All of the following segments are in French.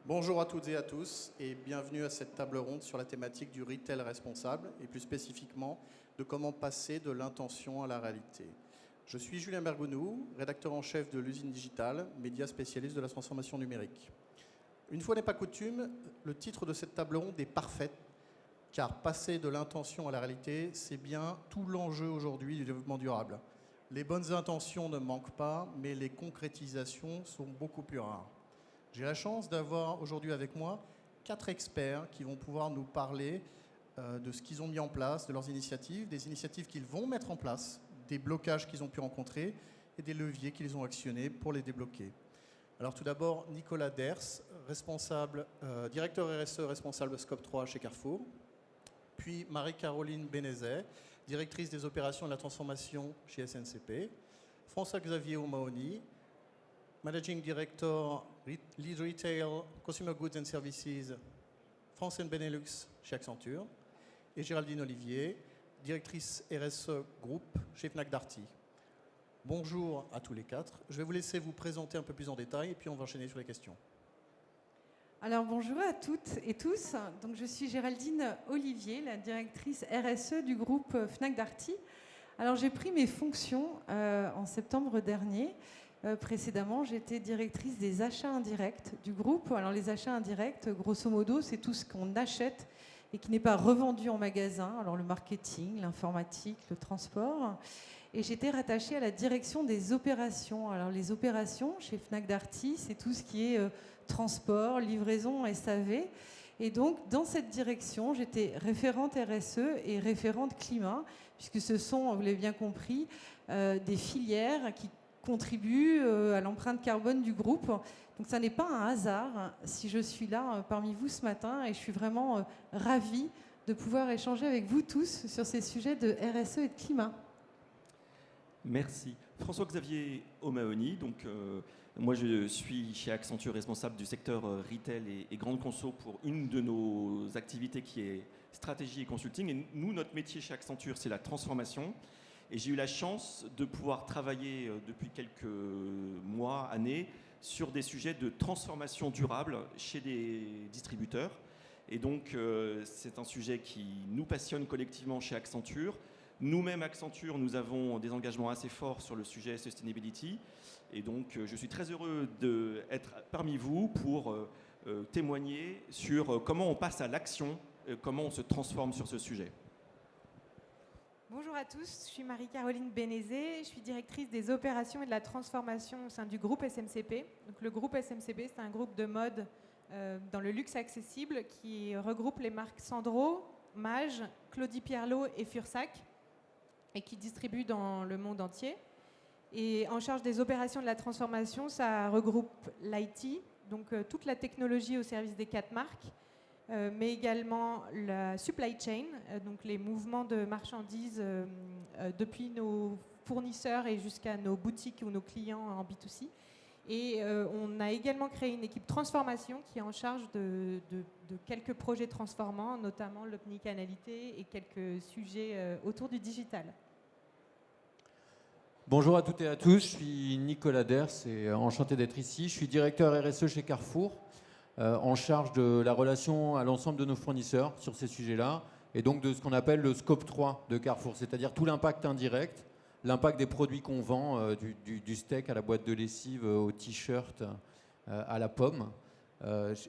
Bonjour à toutes et à tous et bienvenue à cette table ronde sur la thématique du retail responsable et plus spécifiquement de comment passer de l'intention à la réalité. Je suis Julien Bergounou, rédacteur en chef de l'usine digitale, média spécialiste de la transformation numérique. Une fois n'est pas coutume, le titre de cette table ronde est parfait car passer de l'intention à la réalité, c'est bien tout l'enjeu aujourd'hui du développement durable. Les bonnes intentions ne manquent pas, mais les concrétisations sont beaucoup plus rares. J'ai la chance d'avoir aujourd'hui avec moi 4 experts qui vont pouvoir nous parler de ce qu'ils ont mis en place, de leurs initiatives, des initiatives qu'ils vont mettre en place, des blocages qu'ils ont pu rencontrer et des leviers qu'ils ont actionnés pour les débloquer. Alors tout d'abord, Nicolas Ders, directeur RSE responsable Scope 3 chez Carrefour. Puis Marie-Caroline Bénézet, directrice des opérations et de la transformation chez SNCP. François-Xavier O'Mahony, Managing Director Lead Retail, Consumer Goods and Services, France and Benelux chez Accenture. Et Géraldine Olivier, directrice RSE Group chez Fnac Darty. Bonjour à tous les quatre. Je vais vous laisser vous présenter un peu plus en détail et puis on va enchaîner sur les questions. Alors bonjour à toutes et tous. Donc, je suis Géraldine Olivier, la directrice RSE du groupe Fnac Darty. Alors j'ai pris mes fonctions en septembre dernier. Précédemment, j'étais directrice des achats indirects du groupe. Alors les achats indirects, grosso modo, c'est tout ce qu'on achète et qui n'est pas revendu en magasin. Alors le marketing, l'informatique, le transport. Et j'étais rattachée à la direction des opérations. Alors les opérations chez Fnac Darty, c'est tout ce qui est transport, livraison, SAV. Et donc dans cette direction, j'étais référente RSE et référente climat, puisque ce sont, vous l'avez bien compris, des filières qui contribuent à l'empreinte carbone du groupe. Donc ça n'est pas un hasard si je suis là parmi vous ce matin et je suis vraiment ravie de pouvoir échanger avec vous tous sur ces sujets de RSE et de climat. Merci. François-Xavier O'Mahony, donc moi je suis chez Accenture responsable du secteur retail et grande conso pour une de nos activités qui est stratégie et consulting. Et nous, notre métier chez Accenture, c'est la transformation. Et j'ai eu la chance de pouvoir travailler depuis quelques mois, années, sur des sujets de transformation durable chez des distributeurs. Et donc, c'est un sujet qui nous passionne collectivement chez Accenture. Nous-mêmes, Accenture, nous avons des engagements assez forts sur le sujet sustainability. Et donc, je suis très heureux d'être parmi vous pour témoigner sur comment on passe à l'action, comment on se transforme sur ce sujet. Bonjour à tous, je suis Marie-Caroline Bénézet, je suis directrice des opérations et de la transformation au sein du groupe SMCP. Donc, le groupe SMCP, c'est un groupe de mode dans le luxe accessible qui regroupe les marques Sandro, Maje, Claudie Pierlot et Fursac et qui distribue dans le monde entier. Et en charge des opérations de la transformation, ça regroupe l'IT, donc toute la technologie au service des 4 marques, mais également la supply chain, donc les mouvements de marchandises depuis nos fournisseurs et jusqu'à nos boutiques ou nos clients en B2C. Et on a également créé une équipe transformation qui est en charge de quelques projets transformants, notamment l'omnicanalité et quelques sujets autour du digital. Bonjour à toutes et à tous, je suis Nicolas Ders et enchanté d'être ici. Je suis directeur RSE chez Carrefour, en charge de la relation à l'ensemble de nos fournisseurs sur ces sujets-là et donc de ce qu'on appelle le scope 3 de Carrefour, c'est-à-dire tout l'impact indirect, l'impact des produits qu'on vend, du steak à la boîte de lessive, au t-shirt, à la pomme,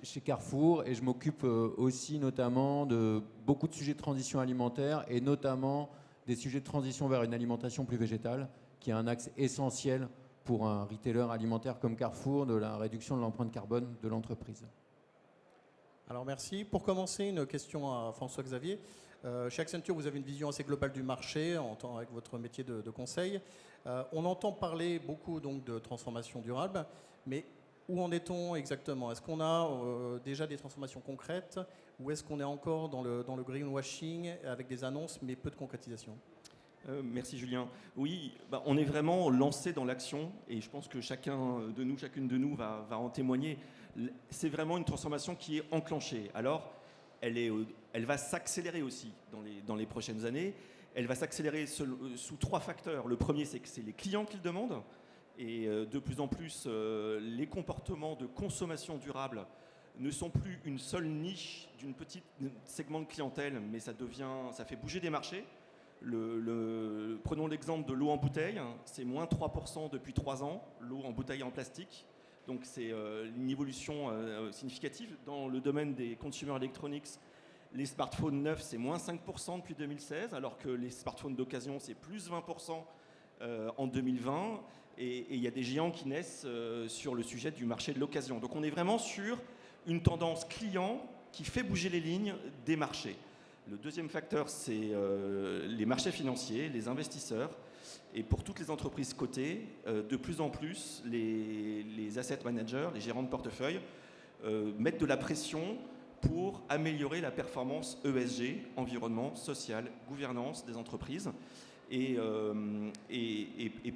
chez Carrefour. Et je m'occupe aussi notamment de beaucoup de sujets de transition alimentaire et notamment des sujets de transition vers une alimentation plus végétale, qui est un axe essentiel pour un retailer alimentaire comme Carrefour, de la réduction de l'empreinte carbone de l'entreprise. Alors merci. Pour commencer, une question à François-Xavier. Chez Accenture, vous avez une vision assez globale du marché avec votre métier de conseil. On entend parler beaucoup donc, de transformation durable, mais où en est-on exactement? Est-ce qu'on a déjà des transformations concrètes ou est-ce qu'on est encore dans le greenwashing avec des annonces mais peu de concrétisation? Merci Julien. Oui, on est vraiment lancé dans l'action et je pense que chacune de nous va en témoigner. C'est vraiment une transformation qui est enclenchée. Alors, elle va s'accélérer aussi dans les prochaines années. Elle va s'accélérer sous 3 facteurs. Le premier, c'est que c'est les clients qui le demandent et de plus en plus, les comportements de consommation durable ne sont plus une seule niche d'une petite segment de clientèle, mais ça fait bouger des marchés. Prenons l'exemple de l'eau en bouteille, c'est moins 3% depuis 3 ans, l'eau en bouteille en plastique. Donc c'est une évolution significative. Dans le domaine des consumer electronics, les smartphones neufs, c'est moins 5% depuis 2016, alors que les smartphones d'occasion, c'est plus 20% en 2020. Et il y a des géants qui naissent sur le sujet du marché de l'occasion. Donc on est vraiment sur une tendance client qui fait bouger les lignes des marchés. Le deuxième facteur, c'est les marchés financiers, les investisseurs. Et pour toutes les entreprises cotées, de plus en plus, les asset managers, les gérants de portefeuille, mettent de la pression pour améliorer la performance ESG, environnement, social, gouvernance des entreprises. Et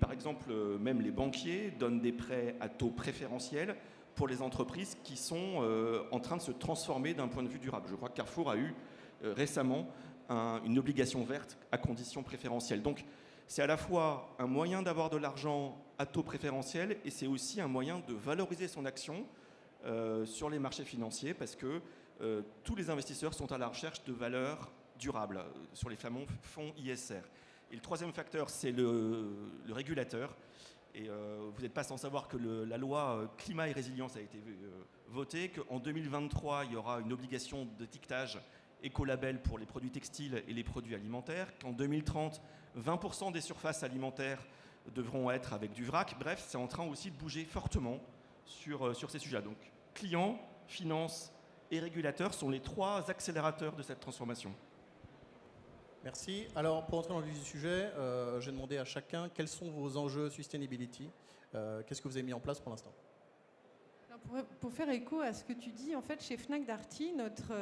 par exemple, même les banquiers donnent des prêts à taux préférentiels pour les entreprises qui sont en train de se transformer d'un point de vue durable. Je crois que Carrefour a eu récemment une obligation verte à conditions préférentielles. Donc c'est à la fois un moyen d'avoir de l'argent à taux préférentiel et c'est aussi un moyen de valoriser son action sur les marchés financiers parce que tous les investisseurs sont à la recherche de valeurs durables sur les fameux fonds ISR. Et le troisième facteur, c'est le régulateur. Et vous n'êtes pas sans savoir que la loi climat et résilience a été votée, qu'en 2023, il y aura une obligation d'étiquetage écolabel pour les produits textiles et les produits alimentaires, qu'en 2030, 20% des surfaces alimentaires devront être avec du vrac. Bref, c'est en train aussi de bouger fortement sur ces sujets. Donc, clients, finances et régulateurs sont les 3 accélérateurs de cette transformation. Merci. Alors, pour entrer dans le vif du sujet, j'ai demandé à chacun quels sont vos enjeux sustainability. Qu'est-ce que vous avez mis en place pour l'instant? Pour faire écho à ce que tu dis, en fait, chez Fnac Darty, notre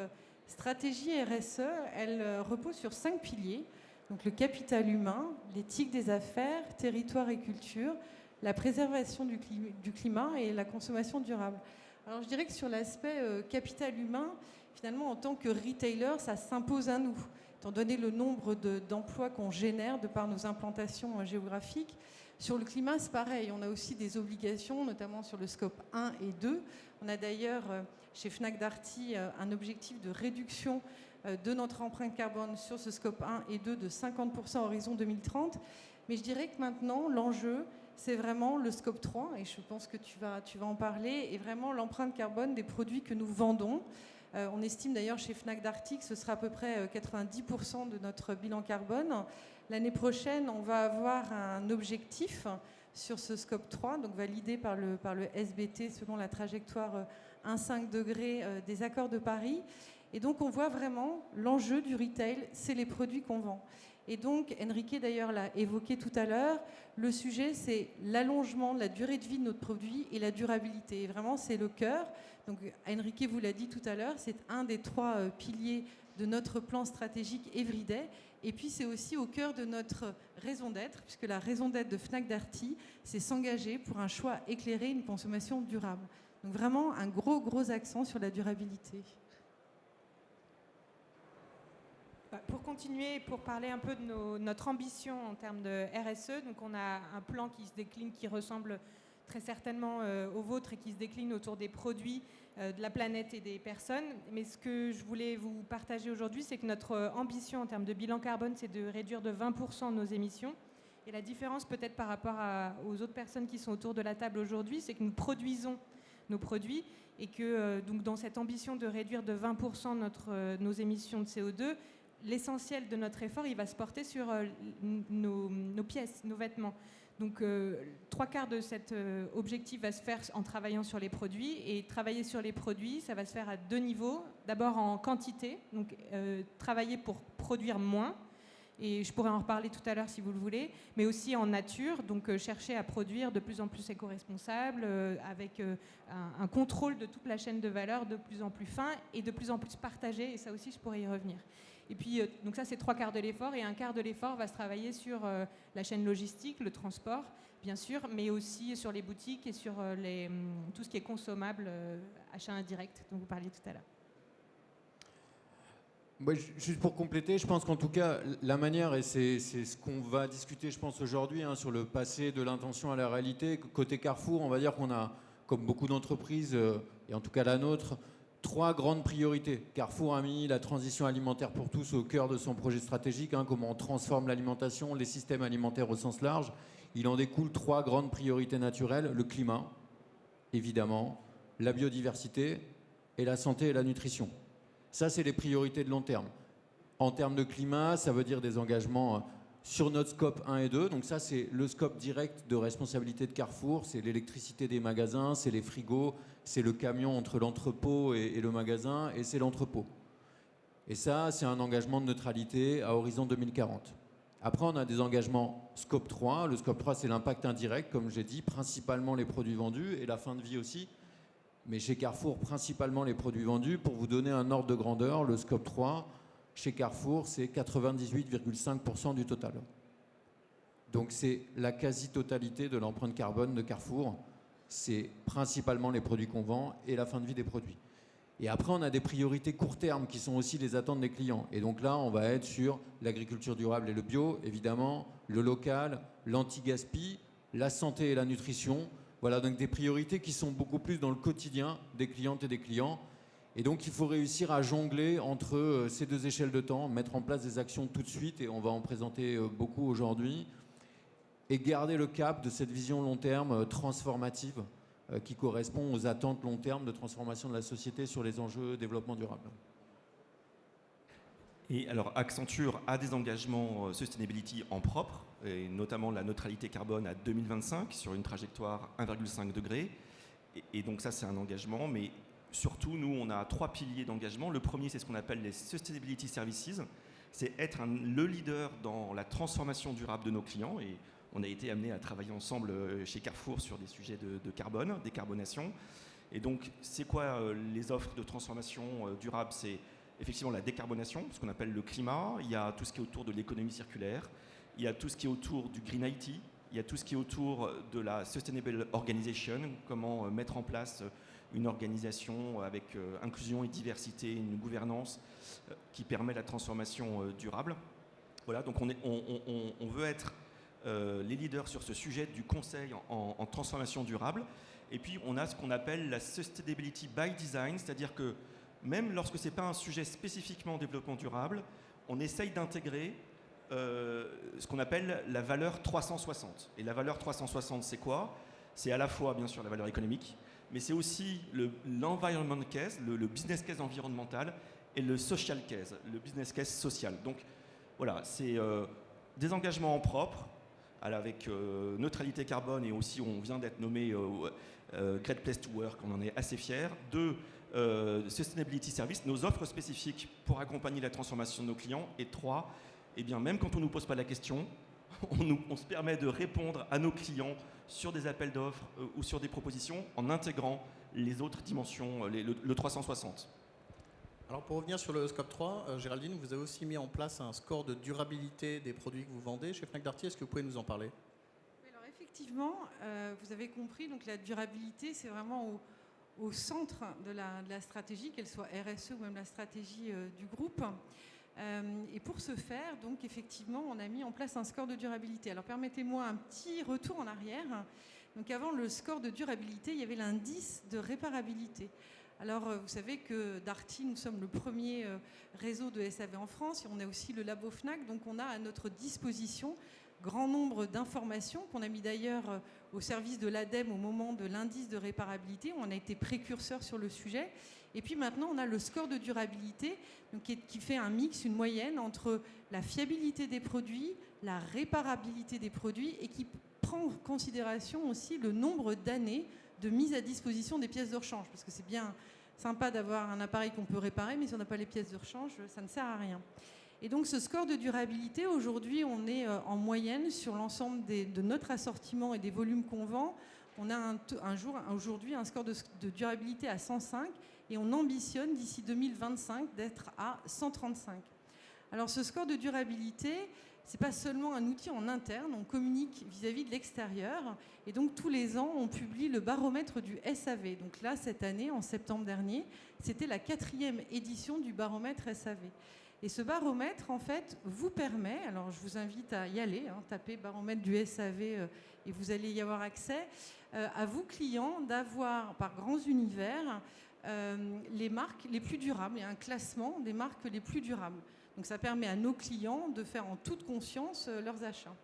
stratégie RSE, elle repose sur 5 piliers. Donc, le capital humain, l'éthique des affaires, territoire et culture, la préservation du climat et la consommation durable. Alors, je dirais que sur l'aspect capital humain, finalement, en tant que retailer, ça s'impose à nous. Étant donné le nombre d'emplois qu'on génère de par nos implantations géographiques. Sur le climat, c'est pareil. On a aussi des obligations, notamment sur le scope 1 et 2. On a d'ailleurs, chez Fnac Darty, un objectif de réduction de notre empreinte carbone sur ce scope 1 et 2 de 50% à horizon 2030. Mais je dirais que maintenant, l'enjeu, c'est vraiment le scope 3, et je pense que tu vas en parler, et vraiment l'empreinte carbone des produits que nous vendons. On estime d'ailleurs chez Fnac Darty que ce sera à peu près 90% de notre bilan carbone. L'année prochaine, on va avoir un objectif sur ce scope 3, donc validé par le SBT selon la trajectoire 1,5 degré des accords de Paris. Et donc on voit vraiment l'enjeu du retail, c'est les produits qu'on vend. Et donc, Enrique d'ailleurs l'a évoqué tout à l'heure, le sujet c'est l'allongement de la durée de vie de notre produit et la durabilité. Et vraiment, c'est le cœur. Donc, Enrique vous l'a dit tout à l'heure, c'est un des 3 piliers de notre plan stratégique Everyday. Et puis, c'est aussi au cœur de notre raison d'être, puisque la raison d'être de Fnac Darty, c'est s'engager pour un choix éclairé, une consommation durable. Donc, vraiment, un gros accent sur la durabilité. Pour continuer, pour parler un peu de notre ambition en termes de RSE, donc on a un plan qui se décline, qui ressemble très certainement au vôtre et qui se décline autour des produits, de la planète et des personnes. Mais ce que je voulais vous partager aujourd'hui, c'est que notre ambition en termes de bilan carbone, c'est de réduire de 20% nos émissions. Et la différence peut-être par rapport aux autres personnes qui sont autour de la table aujourd'hui, c'est que nous produisons nos produits et que donc dans cette ambition de réduire de 20% nos émissions de CO2, l'essentiel de notre effort, il va se porter sur nos pièces, nos vêtements. Donc, 3/4 de cet objectif va se faire en travaillant sur les produits. Et travailler sur les produits, ça va se faire à 2 niveaux. D'abord en quantité, donc travailler pour produire moins. Et je pourrais en reparler tout à l'heure si vous le voulez. Mais aussi en nature, donc chercher à produire de plus en plus éco-responsable, avec un contrôle de toute la chaîne de valeur de plus en plus fin et de plus en plus partagé. Et ça aussi, je pourrais y revenir. Et puis, donc ça, c'est 3/4 de l'effort. Et 1/4 de l'effort va se travailler sur la chaîne logistique, le transport, bien sûr, mais aussi sur les boutiques et sur tout ce qui est consommable, achat indirect, dont vous parliez tout à l'heure. Ouais, juste pour compléter, je pense qu'en tout cas, la manière, et c'est ce qu'on va discuter, je pense, aujourd'hui, hein, sur le passé de l'intention à la réalité, côté Carrefour, on va dire qu'on a, comme beaucoup d'entreprises, et en tout cas la nôtre, 3 grandes priorités. Carrefour a mis la transition alimentaire pour tous au cœur de son projet stratégique, comment on transforme l'alimentation, les systèmes alimentaires au sens large. Il en découle 3 grandes priorités naturelles, le climat, évidemment, la biodiversité et la santé et la nutrition. Ça, c'est les priorités de long terme. En termes de climat, ça veut dire des engagements sur notre scope 1 et 2. Donc ça, c'est le scope direct de responsabilité de Carrefour. C'est l'électricité des magasins, c'est les frigos, c'est le camion entre l'entrepôt et le magasin, et c'est l'entrepôt. Et ça, c'est un engagement de neutralité à horizon 2040. Après, on a des engagements scope 3. Le scope 3, c'est l'impact indirect, comme j'ai dit, principalement les produits vendus et la fin de vie aussi. Mais chez Carrefour, principalement les produits vendus. Pour vous donner un ordre de grandeur, le scope 3, chez Carrefour, c'est 98,5% du total. Donc c'est la quasi-totalité de l'empreinte carbone de Carrefour. C'est principalement les produits qu'on vend et la fin de vie des produits. Et après, on a des priorités court terme qui sont aussi les attentes des clients. Et donc là, on va être sur l'agriculture durable et le bio, évidemment, le local, l'anti-gaspi, la santé et la nutrition. Voilà, donc des priorités qui sont beaucoup plus dans le quotidien des clientes et des clients. Et donc, il faut réussir à jongler entre ces 2 échelles de temps, mettre en place des actions tout de suite, et on va en présenter beaucoup aujourd'hui, et garder le cap de cette vision long terme transformative qui correspond aux attentes long terme de transformation de la société sur les enjeux développement durable. Et alors, Accenture a des engagements sustainability en propre, et notamment la neutralité carbone à 2025 sur une trajectoire 1,5 degré. Et donc ça, c'est un engagement, mais surtout, nous, on a 3 piliers d'engagement. Le premier, c'est ce qu'on appelle les Sustainability Services. C'est être le leader dans la transformation durable de nos clients. Et on a été amené à travailler ensemble chez Carrefour sur des sujets de carbone, décarbonation. Et donc, c'est quoi les offres de transformation durable? C'est effectivement la décarbonation, ce qu'on appelle le climat. Il y a tout ce qui est autour de l'économie circulaire. Il y a tout ce qui est autour du Green IT. Il y a tout ce qui est autour de la Sustainable Organization, comment mettre en place une organisation avec inclusion et diversité, une gouvernance qui permet la transformation durable. Voilà, donc on veut être les leaders sur ce sujet du conseil en transformation durable. Et puis on a ce qu'on appelle la Sustainability by Design, c'est-à-dire que même lorsque ce n'est pas un sujet spécifiquement développement durable, on essaye d'intégrer ce qu'on appelle la valeur 360. Et la valeur 360, c'est quoi? C'est à la fois, bien sûr, la valeur économique, mais c'est aussi l'environment case, le business case environnemental, et le social case, le business case social. Donc voilà, c'est des engagements en propre, avec neutralité carbone, et aussi on vient d'être nommé Great Place to Work, on en est assez fiers. 2, Sustainability Service, nos offres spécifiques pour accompagner la transformation de nos clients. Et 3, eh bien, même quand on ne nous pose pas la question, on se permet de répondre à nos clients sur des appels d'offres ou sur des propositions en intégrant les autres dimensions, le 360. Alors pour revenir sur le scope 3, Géraldine, vous avez aussi mis en place un score de durabilité des produits que vous vendez chez Fnac Darty. Est-ce que vous pouvez nous en parler? Alors effectivement, vous avez compris, donc la durabilité, c'est vraiment au centre de la stratégie, qu'elle soit RSE ou même la stratégie du groupe. Et pour ce faire, donc effectivement, on a mis en place un score de durabilité. Alors permettez-moi un petit retour en arrière. Donc avant le score de durabilité, il y avait l'indice de réparabilité. Alors vous savez que Darty, nous sommes le premier réseau de SAV en France, et on a aussi le labo Fnac, donc on a à notre disposition grand nombre d'informations qu'on a mis d'ailleurs au service de l'ADEME au moment de l'indice de réparabilité, où on a été précurseur sur le sujet. Et puis maintenant, on a le score de durabilité, donc qui fait un mix, une moyenne entre la fiabilité des produits, la réparabilité des produits, et qui prend en considération aussi le nombre d'années de mise à disposition des pièces de rechange. Parce que c'est bien sympa d'avoir un appareil qu'on peut réparer, mais si on n'a pas les pièces de rechange, ça ne sert à rien. Et donc ce score de durabilité, aujourd'hui, on est en moyenne sur l'ensemble de notre assortiment et des volumes qu'on vend. On a aujourd'hui un score de durabilité à 105, et on ambitionne d'ici 2025 d'être à 135. Alors ce score de durabilité, ce n'est pas seulement un outil en interne, on communique vis-à-vis de l'extérieur, et donc tous les ans on publie le baromètre du SAV. Donc là, cette année, en septembre dernier, c'était la 4e édition du baromètre SAV. Et ce baromètre, en fait, vous permet, alors je vous invite à y aller, tapez baromètre du SAV et vous allez y avoir accès, à vous clients d'avoir par grands univers les marques les plus durables et un classement des marques les plus durables. Donc ça permet à nos clients de faire en toute conscience leurs achats.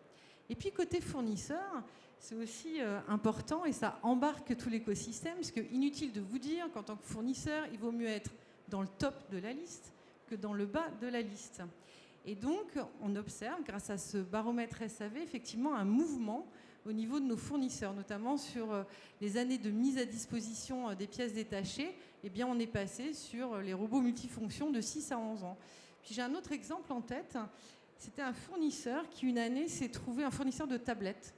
Et puis côté fournisseur, c'est aussi important et ça embarque tout l'écosystème, parce que inutile de vous dire qu'en tant que fournisseur, il vaut mieux être dans le top de la liste que dans le bas de la liste. Et donc, on observe, grâce à ce baromètre SAV, effectivement un mouvement au niveau de nos fournisseurs, notamment sur les années de mise à disposition des pièces détachées. Eh bien, on est passé sur les robots multifonctions de 6 à 11 ans. Puis j'ai un autre exemple en tête. C'était un fournisseur qui, une année, s'est trouvé, un fournisseur de tablettes,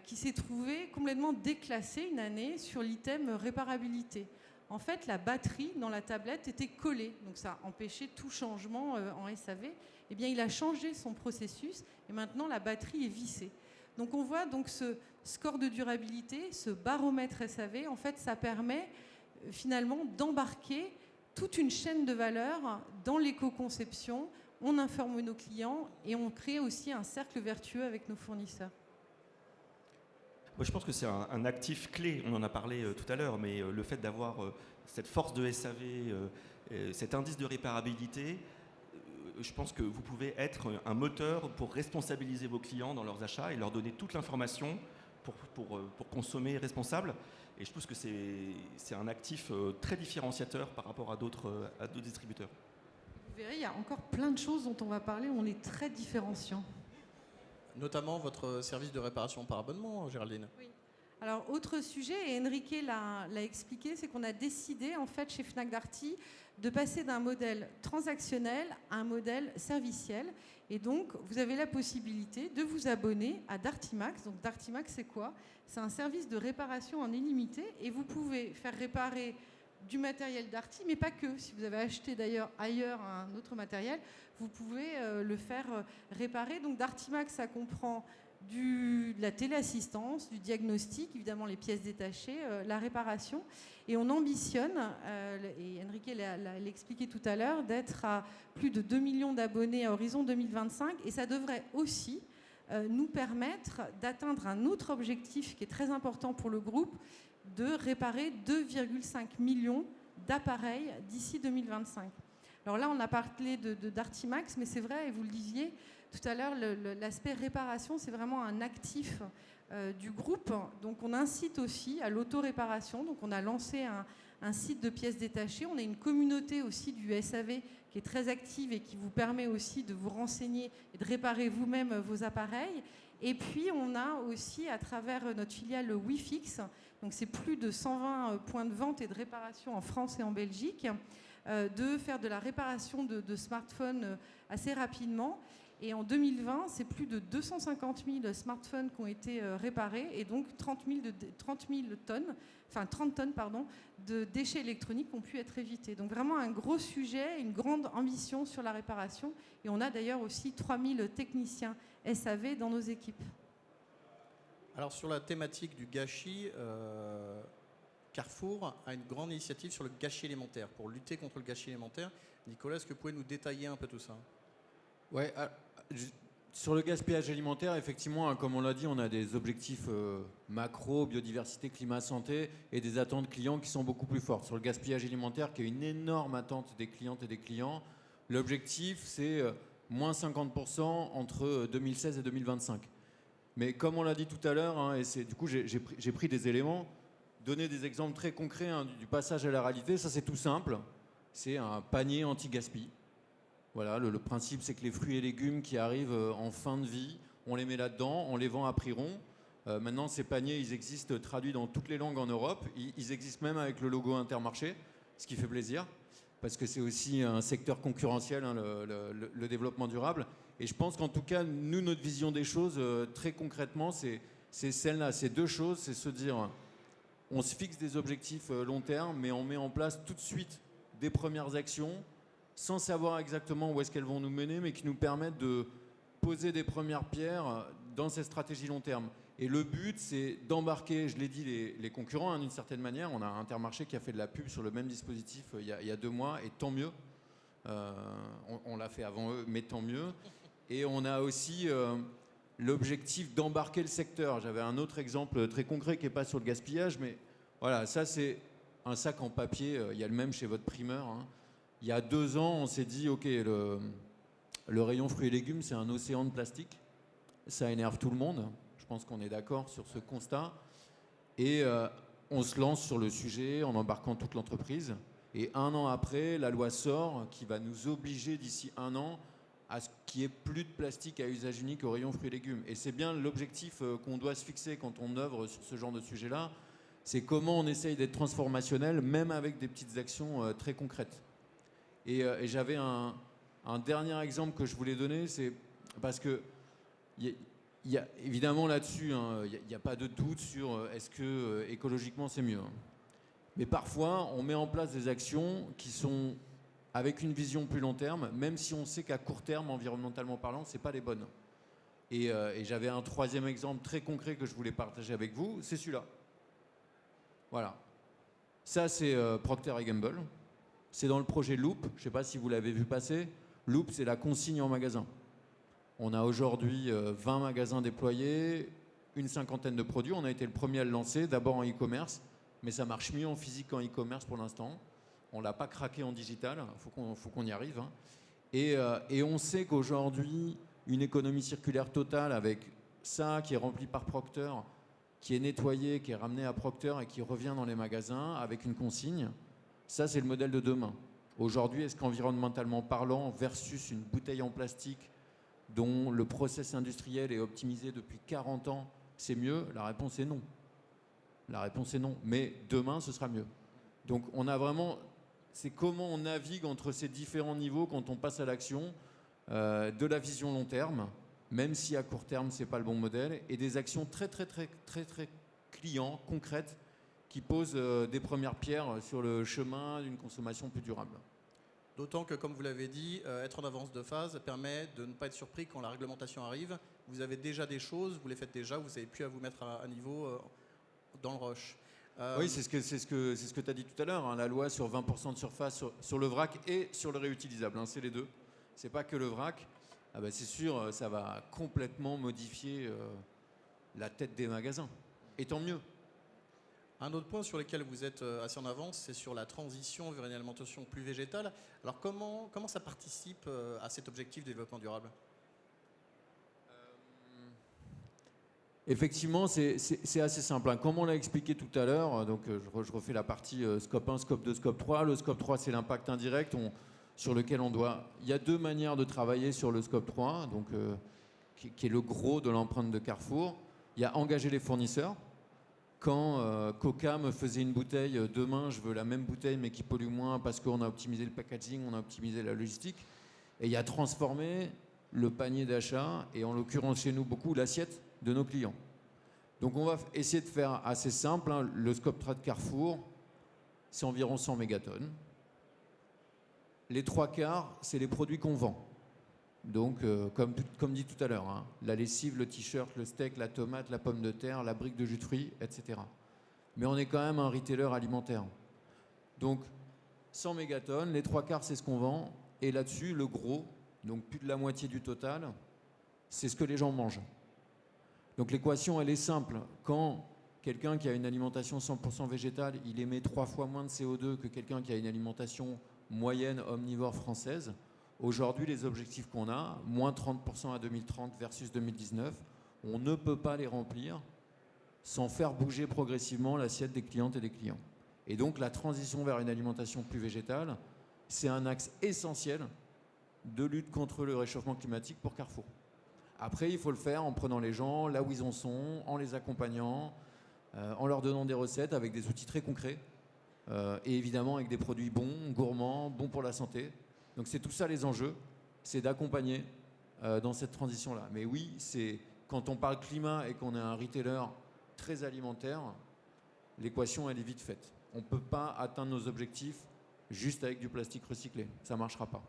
qui s'est trouvé complètement déclassé une année sur l'item réparabilité. En fait, la batterie dans la tablette était collée, donc ça empêchait tout changement en SAV. Eh bien, il a changé son processus et maintenant la batterie est vissée. Donc on voit donc ce score de durabilité, ce baromètre SAV, en fait, ça permet finalement d'embarquer toute une chaîne de valeur dans l'éco-conception. On informe nos clients et on crée aussi un cercle vertueux avec nos fournisseurs. Moi, je pense que c'est un actif clé, on en a parlé tout à l'heure, mais le fait d'avoir cette force de SAV, cet indice de réparabilité, je pense que vous pouvez être un moteur pour responsabiliser vos clients dans leurs achats et leur donner toute l'information pour consommer responsable. Et je pense que c'est un actif très différenciateur par rapport à d'autres distributeurs. Vous verrez, il y a encore plein de choses dont on va parler, on est très différenciants. Notamment votre service de réparation par abonnement, Géraldine. Oui. Alors, autre sujet, et Enrique l'a expliqué, c'est qu'on a décidé, en fait, chez Fnac Darty, de passer d'un modèle transactionnel à un modèle serviciel. Et donc, vous avez la possibilité de vous abonner à Dartymax. Donc, Dartymax, c'est quoi? C'est un service de réparation en illimité. Et vous pouvez faire réparer du matériel Darty, mais pas que. Si vous avez acheté d'ailleurs ailleurs un autre matériel, vous pouvez le faire réparer. Donc, Dartymax, ça comprend de la téléassistance, du diagnostic, évidemment les pièces détachées, la réparation. Et on ambitionne, et Enrique l'a expliqué tout à l'heure, d'être à plus de 2 millions d'abonnés à horizon 2025. Et ça devrait aussi nous permettre d'atteindre un autre objectif qui est très important pour le groupe, de réparer 2,5 millions d'appareils d'ici 2025. Alors là, on a parlé de Dartymax, mais c'est vrai, et vous le disiez tout à l'heure, l'aspect réparation, c'est vraiment un actif du groupe. Donc on incite aussi à l'auto-réparation. Donc on a lancé un site de pièces détachées. On a une communauté aussi du SAV qui est très active et qui vous permet aussi de vous renseigner et de réparer vous-même vos appareils. Et puis on a aussi, à travers notre filiale WeFix, donc c'est plus de 120 points de vente et de réparation en France et en Belgique, de faire de la réparation de smartphones assez rapidement. Et en 2020, c'est plus de 250 000 smartphones qui ont été réparés et donc 30 tonnes de déchets électroniques ont pu être évités. Donc vraiment un gros sujet, une grande ambition sur la réparation. Et on a d'ailleurs aussi 3000 techniciens SAV dans nos équipes. Alors sur la thématique du gâchis, Carrefour a une grande initiative sur le gâchis alimentaire. Pour lutter contre le gâchis alimentaire, Nicolas, est-ce que vous pouvez nous détailler un peu tout ça? Ouais, sur le gaspillage alimentaire, effectivement, comme on l'a dit, on a des objectifs macro, biodiversité, climat, santé, et des attentes clients qui sont beaucoup plus fortes. Sur le gaspillage alimentaire, qui est une énorme attente des clientes et des clients, l'objectif, c'est moins 50% entre 2016 et 2025. Mais comme on l'a dit tout à l'heure, hein, et du coup j'ai pris des éléments, donner des exemples très concrets du passage à la réalité, ça c'est tout simple, c'est un panier anti-gaspi. Voilà, le principe, c'est que les fruits et légumes qui arrivent en fin de vie, on les met là-dedans, on les vend à prix rond. Maintenant, ces paniers, ils existent traduits dans toutes les langues en Europe. Ils existent même avec le logo Intermarché, ce qui fait plaisir, parce que c'est aussi un secteur concurrentiel, hein, le développement durable. Et je pense qu'en tout cas, nous, notre vision des choses, très concrètement, c'est celle-là. C'est deux choses, c'est se dire, on se fixe des objectifs long terme, mais on met en place tout de suite des premières actions, sans savoir exactement où est-ce qu'elles vont nous mener, mais qui nous permettent de poser des premières pierres dans ces stratégies long terme. Et le but, c'est d'embarquer, je l'ai dit, les concurrents, hein, d'une certaine manière. On a Intermarché qui a fait de la pub sur le même dispositif il y a 2 mois, et tant mieux. On l'a fait avant eux, mais tant mieux. Et on a aussi l'objectif d'embarquer le secteur. J'avais un autre exemple très concret qui n'est pas sur le gaspillage, mais voilà, ça c'est un sac en papier, il y a le même chez votre primeur. Hein. Il y a 2 ans, on s'est dit, ok, le rayon fruits et légumes, c'est un océan de plastique. Ça énerve tout le monde. Je pense qu'on est d'accord sur ce constat. Et on se lance sur le sujet en embarquant toute l'entreprise. Et 1 an après, la loi sort qui va nous obliger d'ici 1 an à ce qu'il n'y ait plus de plastique à usage unique au rayon fruits et légumes. Et c'est bien l'objectif qu'on doit se fixer quand on œuvre sur ce genre de sujet-là. C'est comment on essaye d'être transformationnel, même avec des petites actions très concrètes. Et j'avais un dernier exemple que je voulais donner, c'est parce que il y a, évidemment là-dessus, hein, il n'y a pas de doute sur est-ce que écologiquement c'est mieux. Hein. Mais parfois, on met en place des actions qui sont avec une vision plus long terme, même si on sait qu'à court terme, environnementalement parlant, ce n'est pas les bonnes. Et j'avais un 3e exemple très concret que je voulais partager avec vous, c'est celui-là. Voilà. Ça, c'est Procter & Gamble. C'est dans le projet Loop. Je ne sais pas si vous l'avez vu passer. Loop, c'est la consigne en magasin. On a aujourd'hui 20 magasins déployés, une 50aine de produits. On a été le premier à le lancer, d'abord en e-commerce, mais ça marche mieux en physique qu'en e-commerce pour l'instant. On ne l'a pas craqué en digital, il faut qu'on y arrive. Hein. Et on sait qu'aujourd'hui, une économie circulaire totale avec ça qui est rempli par Procter, qui est nettoyé, qui est ramené à Procter et qui revient dans les magasins avec une consigne, ça c'est le modèle de demain. Aujourd'hui, est-ce qu'environnementalement parlant, versus une bouteille en plastique dont le process industriel est optimisé depuis 40 ans, c'est mieux? La réponse est non. La réponse est non. Mais demain, ce sera mieux. Donc on a vraiment... C'est comment on navigue entre ces différents niveaux quand on passe à l'action, de la vision long terme, même si à court terme, ce n'est pas le bon modèle, et des actions très clients, concrètes, qui posent des premières pierres sur le chemin d'une consommation plus durable. D'autant que, comme vous l'avez dit, être en avance de phase permet de ne pas être surpris quand la réglementation arrive. Vous avez déjà des choses, vous les faites déjà, vous n'avez plus à vous mettre à niveau dans le rush. Oui, c'est ce que tu as dit tout à l'heure, hein, la loi sur 20% de surface sur le vrac et sur le réutilisable, hein, c'est les deux. C'est pas que le vrac. Ah ben c'est sûr, ça va complètement modifier la tête des magasins. Et tant mieux. Un autre point sur lequel vous êtes assez en avance, c'est sur la transition vers une alimentation plus végétale. Alors comment ça participe à cet objectif de développement durable ? Effectivement, c'est assez simple. Hein. Comme on l'a expliqué tout à l'heure, donc je refais la partie scope 1, scope 2, scope 3. Le scope 3, c'est l'impact indirect sur lequel on doit... Il y a 2 manières de travailler sur le scope 3, donc, qui est le gros de l'empreinte de Carrefour. Il y a engager les fournisseurs. Quand Coca me faisait une bouteille, demain je veux la même bouteille mais qui pollue moins parce qu'on a optimisé le packaging, on a optimisé la logistique. Et il y a transformé le panier d'achat et en l'occurrence chez nous beaucoup l'assiette de nos clients. Donc on va essayer de faire assez simple. Hein. Le scope 3 de Carrefour, c'est environ 100 mégatonnes. Les 3/4, c'est les produits qu'on vend. Donc, comme dit tout à l'heure, hein, la lessive, le t-shirt, le steak, la tomate, la pomme de terre, la brique de jus de fruits, etc. Mais on est quand même un retailer alimentaire. Donc, 100 mégatonnes, les 3/4, c'est ce qu'on vend. Et là-dessus, le gros, donc plus de la moitié du total, c'est ce que les gens mangent. Donc, l'équation, elle est simple. Quand quelqu'un qui a une alimentation 100% végétale, il émet 3 fois moins de CO2 que quelqu'un qui a une alimentation moyenne omnivore française. Aujourd'hui, les objectifs qu'on a, moins 30% à 2030 versus 2019, on ne peut pas les remplir sans faire bouger progressivement l'assiette des clientes et des clients. Et donc, la transition vers une alimentation plus végétale, c'est un axe essentiel de lutte contre le réchauffement climatique pour Carrefour. Après, il faut le faire en prenant les gens là où ils en sont, en les accompagnant, en leur donnant des recettes avec des outils très concrets et évidemment avec des produits bons, gourmands, bons pour la santé. Donc c'est tout ça les enjeux, c'est d'accompagner dans cette transition-là. Mais oui, c'est quand on parle climat et qu'on est un retailer très alimentaire, l'équation elle est vite faite. On ne peut pas atteindre nos objectifs juste avec du plastique recyclé, ça ne marchera pas.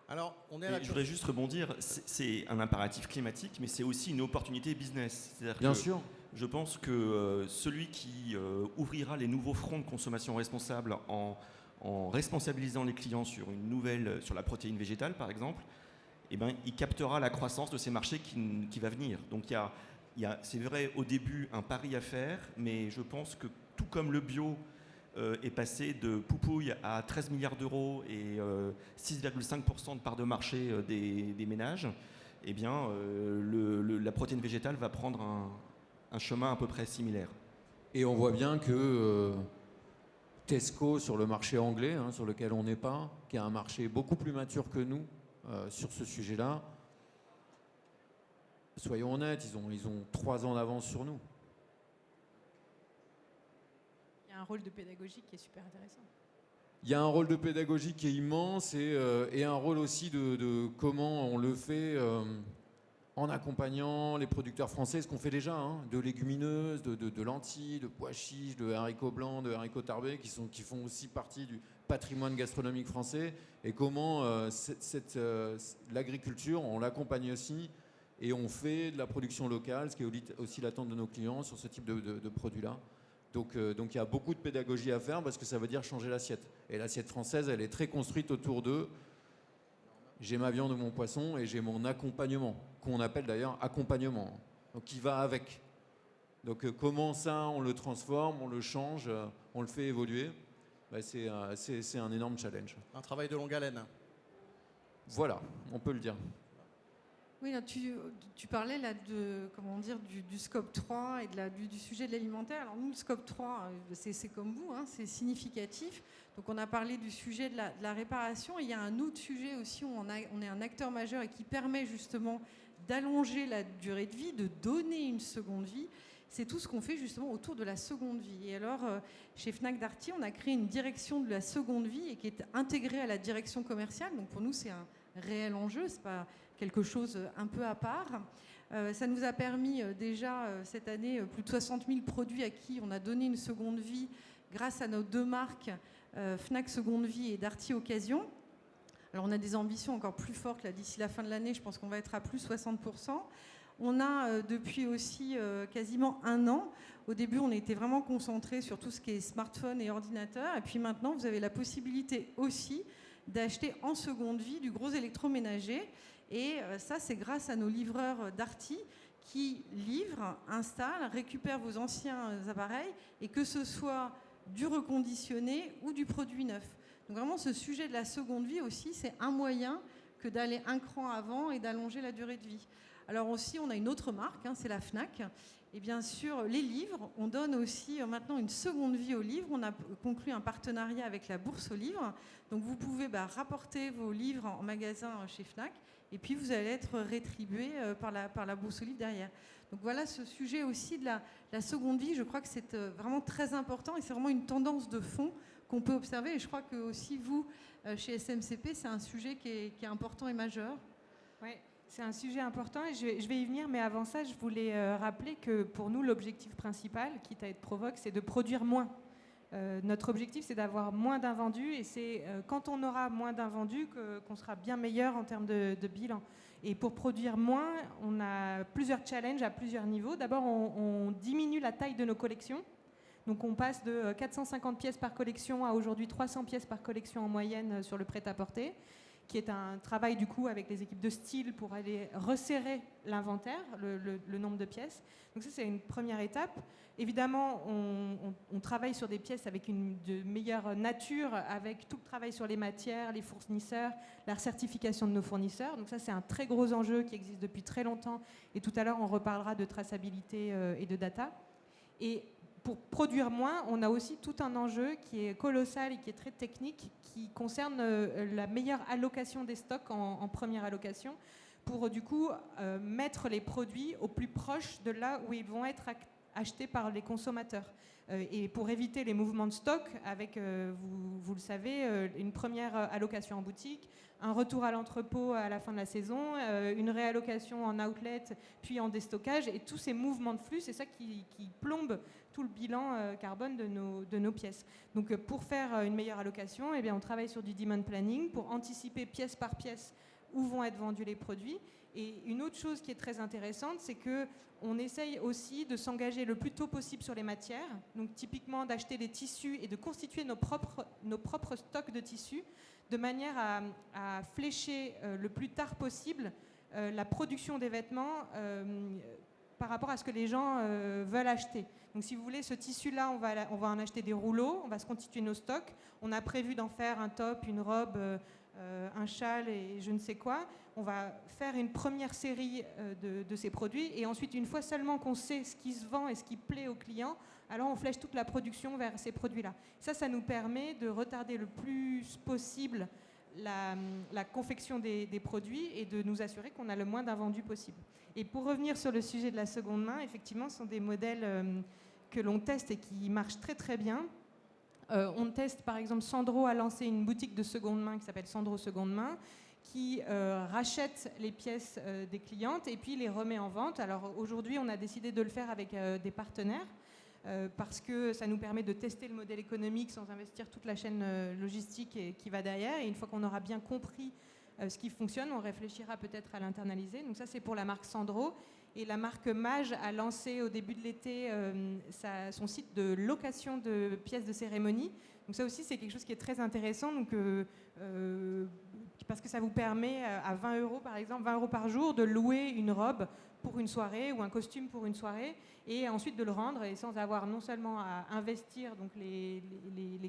Alors, on est à la... Je voudrais juste rebondir, c'est un impératif climatique, mais c'est aussi une opportunité business. Bien sûr. Je pense que celui qui ouvrira les nouveaux fronts de consommation responsable en responsabilisant les clients sur la protéine végétale, par exemple, eh ben, il captera la croissance de ces marchés qui va venir. Donc, c'est vrai, au début, un pari à faire, mais je pense que tout comme le bio est passé de poupouille à 13 milliards d'euros et 6,5% de part de marché des ménages, eh bien, la protéine végétale va prendre un chemin à peu près similaire. Et on voit bien que Tesco, sur le marché anglais, hein, sur lequel on n'est pas, qui a un marché beaucoup plus mature que nous sur ce sujet-là, soyons honnêtes, ils ont 3 ans d'avance sur nous. Il y a un rôle de pédagogie qui est super intéressant. Il y a un rôle de pédagogie qui est immense et un rôle aussi de comment on le fait en accompagnant les producteurs français, ce qu'on fait déjà, hein, de légumineuses, de lentilles, de pois chiches, de haricots blancs, de haricots tarbés, qui font aussi partie du patrimoine gastronomique français, et comment l'agriculture, on l'accompagne aussi, et on fait de la production locale, ce qui est aussi l'attente de nos clients sur ce type de produits-là. Donc il y a beaucoup de pédagogie à faire parce que ça veut dire changer l'assiette. Et l'assiette française, elle est très construite autour de j'ai ma viande ou mon poisson et j'ai mon accompagnement, qu'on appelle d'ailleurs accompagnement, donc qui va avec. Donc comment ça, on le transforme, on le change, on le fait évoluer, ben, c'est un énorme challenge. Un travail de longue haleine. Voilà, on peut le dire. Oui, là, tu parlais là du scope 3 et du sujet de l'alimentaire. Alors nous, le scope 3, c'est comme vous, hein, c'est significatif. Donc on a parlé du sujet de la réparation. Et il y a un autre sujet aussi où on est un acteur majeur et qui permet justement d'allonger la durée de vie, de donner une seconde vie. C'est tout ce qu'on fait justement autour de la seconde vie. Et alors, chez Fnac Darty, on a créé une direction de la seconde vie et qui est intégrée à la direction commerciale. Donc pour nous, c'est un réel enjeu, c'est pas quelque chose un peu à part. Ça nous a permis déjà cette année plus de 60 000 produits à qui on a donné une seconde vie grâce à nos 2 marques Fnac Seconde Vie et Darty Occasion. Alors on a des ambitions encore plus fortes là, d'ici la fin de l'année, je pense qu'on va être à plus 60%. On a depuis aussi quasiment 1 an, au début on était vraiment concentré sur tout ce qui est smartphone et ordinateur, et puis maintenant vous avez la possibilité aussi d'acheter en seconde vie du gros électroménager. Et ça, c'est grâce à nos livreurs Darty qui livrent, installent, récupèrent vos anciens appareils, et que ce soit du reconditionné ou du produit neuf. Donc vraiment, ce sujet de la seconde vie aussi, c'est un moyen que d'aller un cran avant et d'allonger la durée de vie. Alors aussi, on a une autre marque, hein, c'est la Fnac. Et bien sûr, les livres, on donne aussi maintenant une seconde vie aux livres. On a conclu un partenariat avec la Bourse aux livres. Donc vous pouvez rapporter vos livres en magasin chez Fnac, et puis vous allez être rétribué par la Bourse aux livres derrière. Donc voilà, ce sujet aussi de la seconde vie, je crois que c'est vraiment très important, et c'est vraiment une tendance de fond qu'on peut observer. Et je crois que aussi vous, chez SMCP, c'est un sujet qui est important et majeur. Oui, c'est un sujet important et je vais y venir, mais avant ça, je voulais rappeler que pour nous, l'objectif principal, quitte à être provoque, c'est de produire moins. Notre objectif, c'est d'avoir moins d'invendus, et c'est quand on aura moins d'invendus qu'on sera bien meilleur en termes de bilan. Et pour produire moins, on a plusieurs challenges à plusieurs niveaux. D'abord, on diminue la taille de nos collections. Donc on passe de 450 pièces par collection à aujourd'hui 300 pièces par collection en moyenne sur le prêt-à-porter, qui est un travail du coup avec les équipes de style pour aller resserrer l'inventaire, le nombre de pièces. Donc ça, c'est une première étape. Évidemment, on travaille sur des pièces avec de meilleure nature, avec tout le travail sur les matières, les fournisseurs, la certification de nos fournisseurs. Donc ça, c'est un très gros enjeu qui existe depuis très longtemps. Et tout à l'heure, on reparlera de traçabilité et de data. Et pour produire moins, on a aussi tout un enjeu qui est colossal et qui est très technique, qui concerne la meilleure allocation des stocks en première allocation, pour du coup mettre les produits au plus proche de là où ils vont être achetés par les consommateurs. Et pour éviter les mouvements de stock, avec, vous le savez, une première allocation en boutique, un retour à l'entrepôt à la fin de la saison, une réallocation en outlet, puis en déstockage, et tous ces mouvements de flux, c'est ça qui plombe tout le bilan carbone de nos pièces. Donc pour faire une meilleure allocation, eh bien, on travaille sur du demand planning pour anticiper pièce par pièce où vont être vendus les produits. Et une autre chose qui est très intéressante, c'est qu'on essaye aussi de s'engager le plus tôt possible sur les matières, donc typiquement d'acheter des tissus et de constituer nos propres stocks de tissus, de manière à flécher le plus tard possible la production des vêtements par rapport à ce que les gens veulent acheter. Donc si vous voulez, ce tissu-là, on va en acheter des rouleaux, on va se constituer nos stocks. On a prévu d'en faire un top, une robe, un châle et je ne sais quoi. On va faire une première série de ces produits et ensuite, une fois seulement qu'on sait ce qui se vend et ce qui plaît aux clients, alors on flèche toute la production vers ces produits-là. Ça nous permet de retarder le plus possible la confection des produits et de nous assurer qu'on a le moins d'invendus possible. Et pour revenir sur le sujet de la seconde main, effectivement, ce sont des modèles que l'on teste et qui marchent très très bien. On teste par exemple, Sandro a lancé une boutique de seconde main qui s'appelle Sandro Seconde Main, qui rachète les pièces des clientes et puis les remet en vente. Alors aujourd'hui, on a décidé de le faire avec des partenaires parce que ça nous permet de tester le modèle économique sans investir toute la chaîne logistique qui va derrière. Et une fois qu'on aura bien compris ce qui fonctionne, on réfléchira peut-être à l'internaliser. Donc ça, c'est pour la marque Sandro. Et la marque Mage a lancé au début de l'été son site de location de pièces de cérémonie. Donc ça aussi, c'est quelque chose qui est très intéressant. Donc, parce que ça vous permet à 20 € par exemple, 20 € par jour, de louer une robe pour une soirée ou un costume pour une soirée et ensuite de le rendre et sans avoir non seulement à investir donc les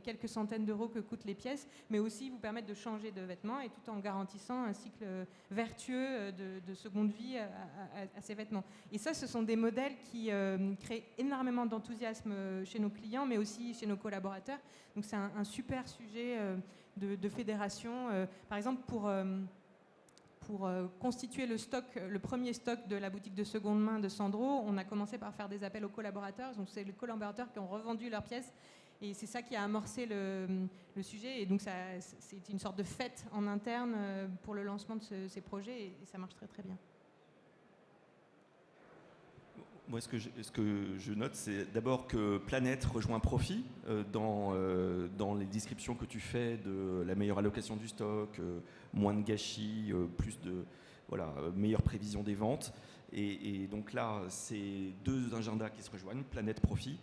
quelques centaines d'euros que coûtent les pièces, mais aussi vous permettre de changer de vêtements et tout en garantissant un cycle vertueux de seconde vie à ces vêtements. Et ça, ce sont des modèles qui créent énormément d'enthousiasme chez nos clients, mais aussi chez nos collaborateurs. Donc c'est un super sujet de fédération. Par exemple, pour constituer le premier stock de la boutique de seconde main de Sandro, on a commencé par faire des appels aux collaborateurs. Donc c'est les collaborateurs qui ont revendu leurs pièces et c'est ça qui a amorcé le sujet. Et donc c'est une sorte de fête en interne pour le lancement de ces projets et ça marche très très bien. Moi, ce que je note, c'est d'abord que Planète rejoint Profit dans les descriptions que tu fais de la meilleure allocation du stock, moins de gâchis, plus de meilleure prévision des ventes. Et donc là, c'est deux agendas qui se rejoignent, Planète, Profit.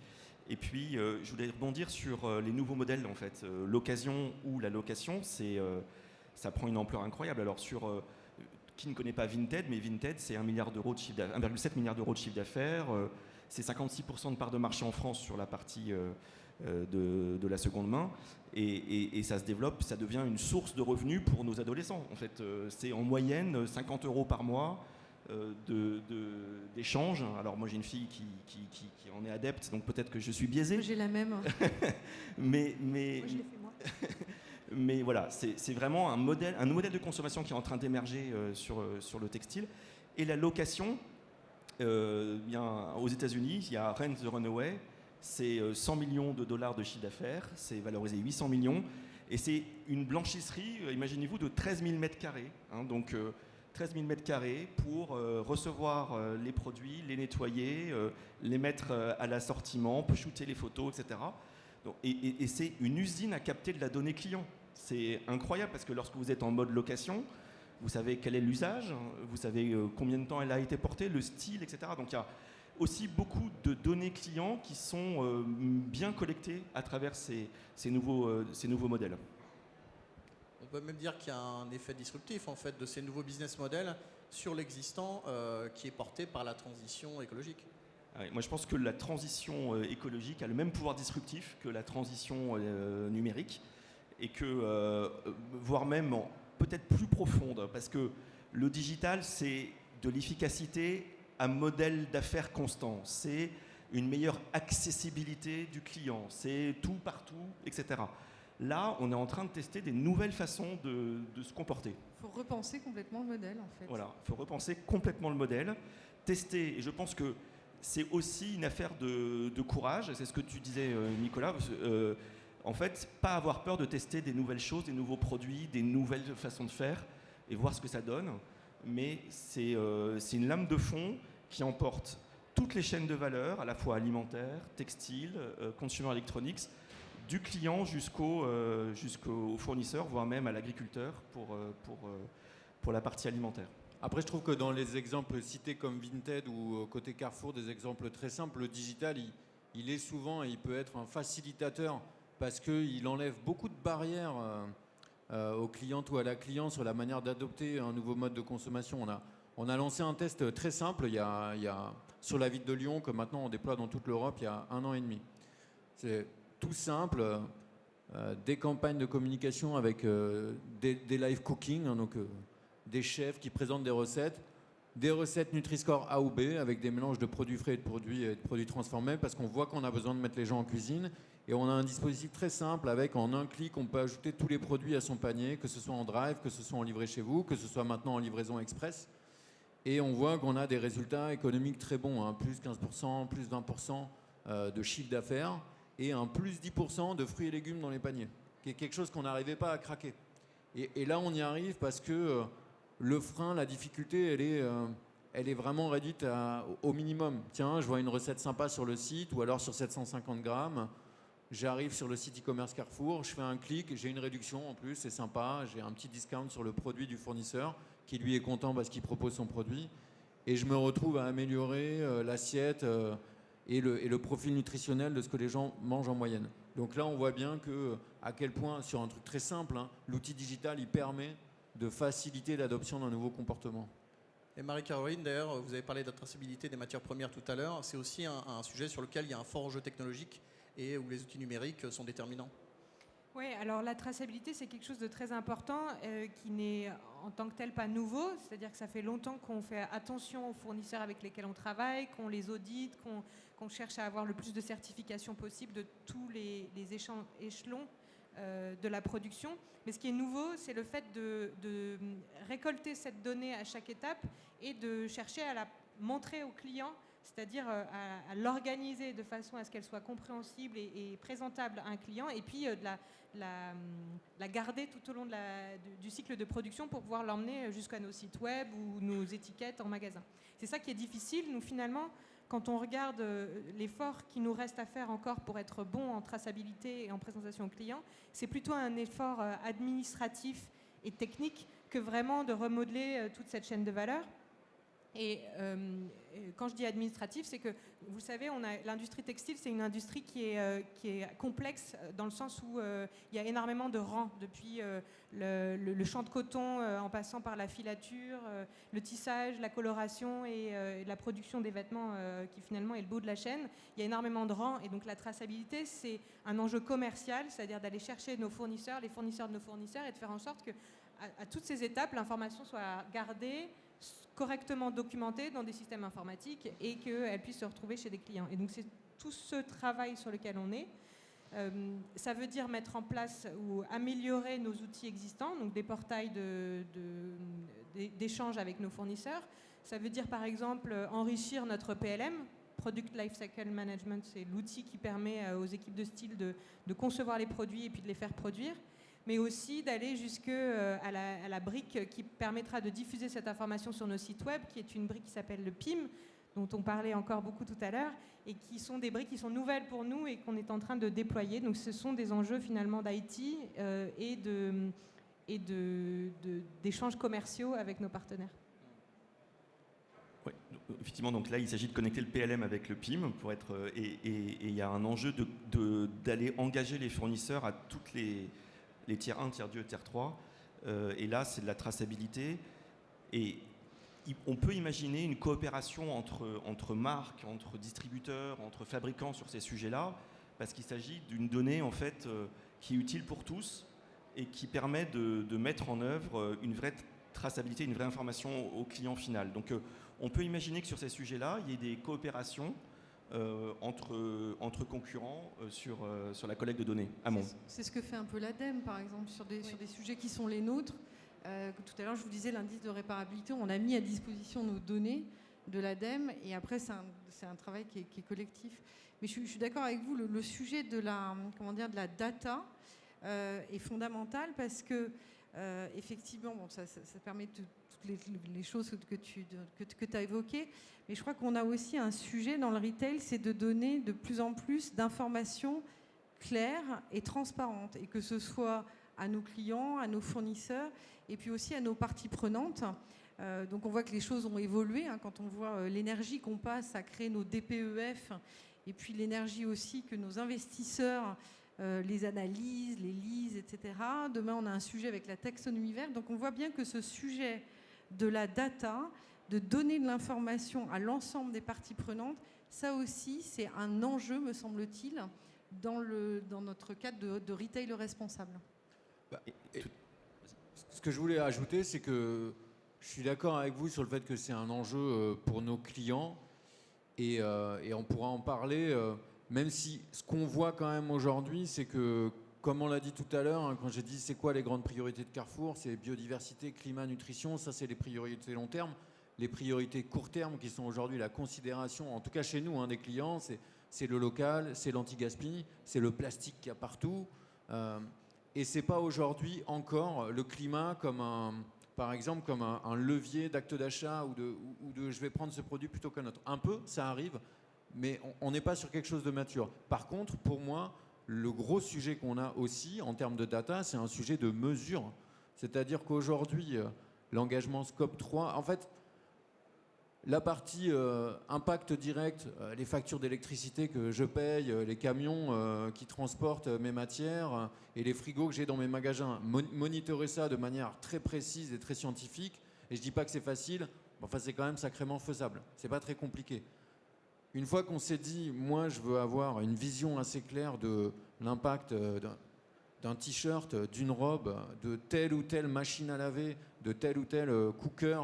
Et puis, je voulais rebondir sur les nouveaux modèles, en fait. L'occasion ou la location, ça prend une ampleur incroyable. Alors, qui ne connaît pas Vinted, mais Vinted, c'est 1,7 milliard d'euros de chiffre d'affaires. C'est 56% de part de marché en France sur la partie de la seconde main. Et ça se développe, ça devient une source de revenus pour nos adolescents. En fait, c'est en moyenne 50 € par mois d'échange. Alors moi, j'ai une fille qui en est adepte, donc peut-être que je suis biaisé. J'ai la même. mais Moi, je l'ai fait moi. Mais voilà, c'est vraiment un modèle de consommation qui est en train d'émerger sur le textile. Et la location, aux États-Unis, il y a Rent the Runaway, c'est 100 millions de dollars de chiffre d'affaires, c'est valorisé 800 millions, et c'est une blanchisserie, imaginez-vous, de 13 000 mètres carrés. Donc 13 000 mètres carrés pour recevoir les produits, les nettoyer, les mettre à l'assortiment, shooter les photos, etc. Et c'est une usine à capter de la donnée client. C'est incroyable parce que lorsque vous êtes en mode location, vous savez quel est l'usage, vous savez combien de temps elle a été portée, le style, etc. Donc il y a aussi beaucoup de données clients qui sont bien collectées à travers ces nouveaux modèles. On peut même dire qu'il y a un effet disruptif en fait de ces nouveaux business models sur l'existant qui est porté par la transition écologique. Moi, je pense que la transition écologique a le même pouvoir disruptif que la transition numérique, et que, voire même peut-être plus profonde, parce que le digital, c'est de l'efficacité à modèle d'affaires constant, c'est une meilleure accessibilité du client, c'est tout partout, etc. Là, on est en train de tester des nouvelles façons de se comporter. Il faut repenser complètement le modèle, en fait. Voilà, il faut repenser complètement le modèle, tester, et je pense que c'est aussi une affaire de courage, c'est ce que tu disais Nicolas, en fait, pas avoir peur de tester des nouvelles choses, des nouveaux produits, des nouvelles façons de faire et voir ce que ça donne, mais c'est une lame de fond qui emporte toutes les chaînes de valeur, à la fois alimentaire, textile, consumer electronics, du client jusqu'au fournisseur, voire même à l'agriculteur pour la partie alimentaire. Après, je trouve que dans les exemples cités comme Vinted ou côté Carrefour, des exemples très simples, le digital, il est souvent et il peut être un facilitateur parce qu'il enlève beaucoup de barrières aux clientes ou à la cliente sur la manière d'adopter un nouveau mode de consommation. On a lancé un test très simple il y a sur la ville de Lyon que maintenant on déploie dans toute l'Europe il y a 1 an et demi. C'est tout simple, des campagnes de communication avec des live cooking, hein, donc des chefs qui présentent des recettes Nutri-Score A ou B avec des mélanges de produits frais et de produits transformés parce qu'on voit qu'on a besoin de mettre les gens en cuisine. Et on a un dispositif très simple avec en un clic on peut ajouter tous les produits à son panier, que ce soit en drive, que ce soit en livré chez vous, que ce soit maintenant en livraison express. Et on voit qu'on a des résultats économiques très bons, hein, plus 15%, plus 20% de chiffre d'affaires et un plus 10% de fruits et légumes dans les paniers, qui est quelque chose qu'on n'arrivait pas à craquer. Et là on y arrive parce que le frein, la difficulté, elle est vraiment réduite au minimum. Tiens, je vois une recette sympa sur le site ou alors sur 750 grammes. J'arrive sur le site e-commerce Carrefour, je fais un clic, j'ai une réduction en plus, c'est sympa, j'ai un petit discount sur le produit du fournisseur qui lui est content parce qu'il propose son produit et je me retrouve à améliorer l'assiette et le profil nutritionnel de ce que les gens mangent en moyenne. Donc là, on voit bien à quel point, sur un truc très simple, hein, l'outil digital, il permet de faciliter l'adoption d'un nouveau comportement. Et Marie-Caroline, d'ailleurs, vous avez parlé de la traçabilité des matières premières tout à l'heure, c'est aussi un sujet sur lequel il y a un fort enjeu technologique et où les outils numériques sont déterminants. Oui, alors la traçabilité, c'est quelque chose de très important qui n'est en tant que tel pas nouveau. C'est-à-dire que ça fait longtemps qu'on fait attention aux fournisseurs avec lesquels on travaille, qu'on les audite, qu'on cherche à avoir le plus de certifications possible de tous les échelons de la production. Mais ce qui est nouveau, c'est le fait de récolter cette donnée à chaque étape et de chercher à la montrer au client, c'est-à-dire à l'organiser de façon à ce qu'elle soit compréhensible et présentable à un client, et puis de la garder tout au long du cycle de production pour pouvoir l'emmener jusqu'à nos sites web ou nos étiquettes en magasin. C'est ça qui est difficile. Nous, finalement, quand on regarde l'effort qui nous reste à faire encore pour être bon en traçabilité et en présentation aux clients, c'est plutôt un effort administratif et technique que vraiment de remodeler toute cette chaîne de valeur. Et quand je dis administratif, c'est que, vous savez, l'industrie textile, c'est une industrie qui est complexe dans le sens où il y a énormément de rangs, depuis le champ de coton en passant par la filature, le tissage, la coloration et la production des vêtements qui finalement est le bout de la chaîne. Il y a énormément de rangs et donc la traçabilité, c'est un enjeu commercial, c'est-à-dire d'aller chercher nos fournisseurs, les fournisseurs de nos fournisseurs et de faire en sorte que à toutes ces étapes, l'information soit gardée, correctement documentée dans des systèmes informatiques et qu'elle puisse se retrouver chez des clients. Et donc c'est tout ce travail sur lequel on est. Ça veut dire mettre en place ou améliorer nos outils existants, donc des portails d'échange avec nos fournisseurs. Ça veut dire par exemple enrichir notre PLM, Product Lifecycle Management, c'est l'outil qui permet aux équipes de style de concevoir les produits et puis de les faire produire, mais aussi d'aller jusqu'à la brique qui permettra de diffuser cette information sur nos sites web, qui est une brique qui s'appelle le PIM, dont on parlait encore beaucoup tout à l'heure, et qui sont des briques qui sont nouvelles pour nous et qu'on est en train de déployer. Donc ce sont des enjeux finalement d'IT et d'échanges commerciaux avec nos partenaires. Ouais, effectivement, donc là, il s'agit de connecter le PLM avec le PIM et il y a un enjeu d'aller engager les fournisseurs à toutes les tiers 1, tiers 2, tiers 3. Et là, c'est de la traçabilité. Et on peut imaginer une coopération entre marques, entre distributeurs, entre fabricants sur ces sujets-là, parce qu'il s'agit d'une donnée en fait, qui est utile pour tous et qui permet de mettre en œuvre une vraie traçabilité, une vraie information au client final. Donc, on peut imaginer que sur ces sujets-là, il y ait des coopérations entre concurrents sur la collecte de données amont. C'est ce que fait un peu l'ADEME, par exemple, sur des sujets qui sont les nôtres. Tout à l'heure, je vous disais, l'indice de réparabilité, on a mis à disposition nos données de l'ADEME, et après, c'est un travail qui est collectif. Mais je suis d'accord avec vous, le sujet de la data est fondamental parce que, effectivement, bon, ça permet toutes les choses que tu as évoquées, mais je crois qu'on a aussi un sujet dans le retail, c'est de donner de plus en plus d'informations claires et transparentes, et que ce soit à nos clients, à nos fournisseurs, et puis aussi à nos parties prenantes. Donc on voit que les choses ont évolué, hein, quand on voit l'énergie qu'on passe à créer nos DPEF, et puis l'énergie aussi que nos investisseurs les analysent, les lisent, etc. Demain, on a un sujet avec la taxonomie verte. Donc on voit bien que ce sujet de la data de donner de l'information à l'ensemble des parties prenantes, ça aussi, c'est un enjeu, me semble-t-il, dans notre cadre de retail responsable. Ce que je voulais ajouter, c'est que je suis d'accord avec vous sur le fait que c'est un enjeu pour nos clients et on pourra en parler, même si ce qu'on voit quand même aujourd'hui, c'est que, comme on l'a dit tout à l'heure, hein, quand j'ai dit c'est quoi les grandes priorités de Carrefour, c'est biodiversité, climat, nutrition, ça c'est les priorités long terme. Les priorités court terme qui sont aujourd'hui la considération, en tout cas chez nous, hein, des clients, c'est le local, c'est l'anti-gaspi, c'est le plastique qu'il y a partout. Et c'est pas aujourd'hui encore le climat comme par exemple comme un levier d'acte d'achat ou de je vais prendre ce produit plutôt qu'un autre. Un peu, ça arrive, mais on n'est pas sur quelque chose de mature. Par contre, pour moi, le gros sujet qu'on a aussi en termes de data, c'est un sujet de mesure. C'est-à-dire qu'aujourd'hui, l'engagement Scope 3, en fait, la partie impact direct, les factures d'électricité que je paye, les camions qui transportent mes matières et les frigos que j'ai dans mes magasins, monitorer ça de manière très précise et très scientifique. Et je dis pas que c'est facile, mais enfin c'est quand même sacrément faisable. C'est pas très compliqué. Une fois qu'on s'est dit, moi je veux avoir une vision assez claire de l'impact d'un t-shirt, d'une robe, de telle ou telle machine à laver, de tel ou tel cooker,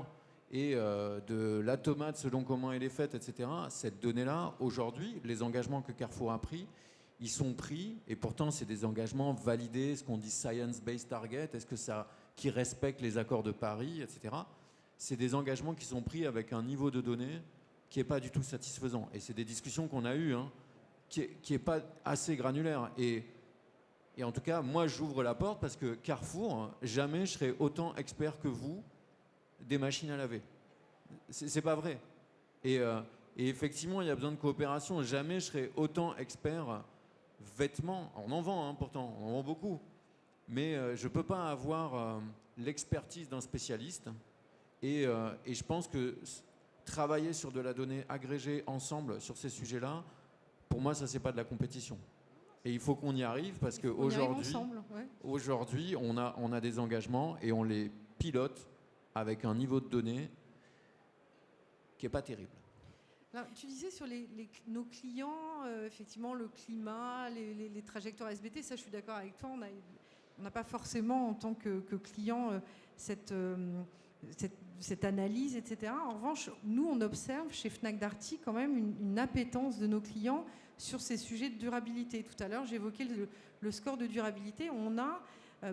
et de la tomate selon comment elle est faite, etc. Cette donnée-là, aujourd'hui, les engagements que Carrefour a pris, ils sont pris, et pourtant c'est des engagements validés, ce qu'on dit science-based target, est-ce que ça, qui respecte les accords de Paris, etc. C'est des engagements qui sont pris avec un niveau de données qui n'est pas du tout satisfaisant. Et c'est des discussions qu'on a eues, hein, qui n'est pas assez granulaire. Et en tout cas, moi j'ouvre la porte parce que Carrefour, jamais je serai autant expert que vous des machines à laver. C'est pas vrai. Et effectivement, il y a besoin de coopération. Jamais je serai autant expert vêtements. On en vend, hein, pourtant, on en vend beaucoup. Mais je ne peux pas avoir l'expertise d'un spécialiste. Et je pense que travailler sur de la donnée agrégée ensemble sur ces sujets-là, pour moi, ça, c'est pas de la compétition. Et il faut qu'on y arrive parce qu'aujourd'hui, aujourd'hui, on a des engagements et on les pilote avec un niveau de données qui n'est pas terrible. Alors, tu disais sur nos clients, effectivement, le climat, les trajectoires SBT, ça je suis d'accord avec toi, on n'a pas forcément en tant que client cette analyse, etc. En revanche, nous, on observe chez Fnac Darty quand même une appétence de nos clients sur ces sujets de durabilité. Tout à l'heure, j'évoquais le score de durabilité. On a